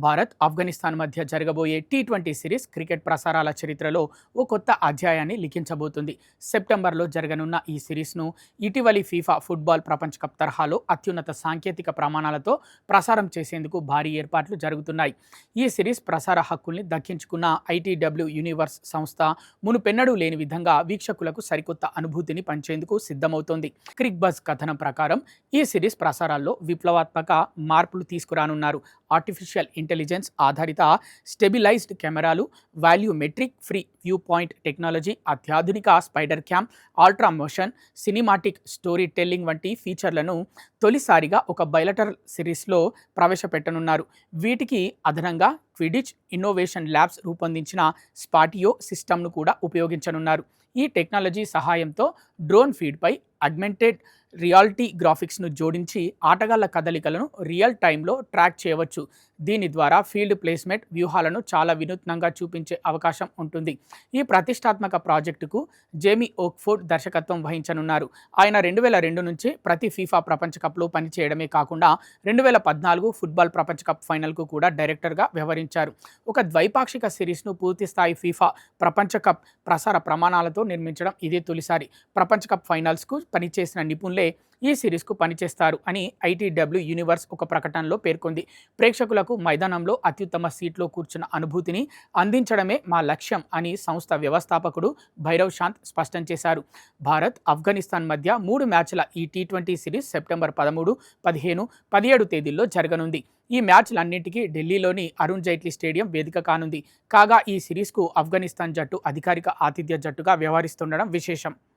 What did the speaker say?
భారత్, ఆఫ్ఘనిస్తాన్ మధ్య జరగబోయే T20 series cricket ప్రసారాల చరిత్రలో ఓ కొత్త అధ్యాయాన్ని లిఖించబోతుంది. సెప్టెంబర్లో జరగనున్న ఈ సిరీస్ను ఇటీవలి ఫీఫా ఫుట్బాల్ ప్రపంచ కప్ తరహాలో అత్యున్నత సాంకేతిక ప్రమాణాలతో ప్రసారం చేసేందుకు భారీ ఏర్పాట్లు జరుగుతున్నాయి. ఈ సిరీస్ ప్రసార హక్కుల్ని దక్కించుకున్న ఐటీడబ్ల్యూ యూనివర్స్ సంస్థ మునుపెన్నడూ లేని విధంగా వీక్షకులకు సరికొత్త అనుభూతిని పంచేందుకు సిద్ధమవుతోంది. క్రిక్ బజ్ కథనం ప్రకారం ఈ సిరీస్ ప్రసారాల్లో విప్లవాత్మక మార్పులు తీసుకురానున్నారు. ఆర్టిఫిషియల్ ఇంటెలిజెన్స్ ఆధారిత స్టెబిలైజ్డ్ కెమెరాలు, volumetric free viewpoint technology, అత్యాధునిక spider cam, ultra motion, cinematic storytelling వంటి ఫీచర్లను తొలిసారిగా ఒక బైలటరల్ సిరీస్లో ప్రవేశపెట్టనున్నారు. వీటికి అదనంగా క్విడిచ్ ఇన్నోవేషన్ ల్యాబ్స్ రూపొందించిన స్పాటియో సిస్టమ్ను కూడా ఉపయోగించనున్నారు. ఈ టెక్నాలజీ సహాయంతో డ్రోన్ ఫీడ్పై అగ్మెంటెడ్ రియాలిటీ గ్రాఫిక్స్ను జోడించి ఆటగాళ్ల కదలికలను రియల్ టైంలో ట్రాక్ చేయవచ్చు. దీని ద్వారా ఫీల్డ్ ప్లేస్మెంట్ వ్యూహాలను చాలా వినూత్నంగా చూపించే అవకాశం ఉంటుంది. ఈ ప్రతిష్టాత్మక ప్రాజెక్టుకు జేమీ ఓక్ఫోర్డ్ దర్శకత్వం వహించనున్నారు. ఆయన 2002 నుంచి ప్రతి ఫీఫా ప్రపంచ కప్లో పనిచేయడమే కాకుండా 2014 ఫుట్బాల్ ప్రపంచ కప్ ఫైనల్కు కూడా డైరెక్టర్గా వ్యవహరించారు. ఒక ద్వైపాక్షిక సిరీస్ను పూర్తిస్థాయి ఫీఫా ప్రపంచ కప్ ప్రసార ప్రమాణాలతో నిర్మించడం ఇదే తొలిసారి. ప్రపంచ కప్ ఫైనల్స్కు పనిచేసిన నిపుణులే ఈ సిరీస్కు పనిచేస్తారు అని ఐటీడబ్ల్యూ యూనివర్స్ ఒక ప్రకటనలో పేర్కొంది. ప్రేక్షకులకు మైదానంలో అత్యుత్తమ సీట్లో కూర్చున్న అనుభూతిని అందించడమే మా లక్ష్యం అని సంస్థ వ్యవస్థాపకుడు భైరవ్ శాంత్ స్పష్టం చేశారు. భారత్, ఆఫ్ఘనిస్తాన్ మధ్య 3 మ్యాచ్ల ఈ టీ20 సిరీస్ సెప్టెంబర్ 13, 15, 17 తేదీల్లో జరగనుంది. ఈ మ్యాచ్లన్నింటికీ ఢిల్లీలోని అరుణ్ జైట్లీ స్టేడియం వేదిక కానుంది. కాగా ఈ సిరీస్కు ఆఫ్ఘనిస్తాన్ జట్టు అధికారిక ఆతిథ్య జట్టుగా వ్యవహరిస్తుండడం విశేషం.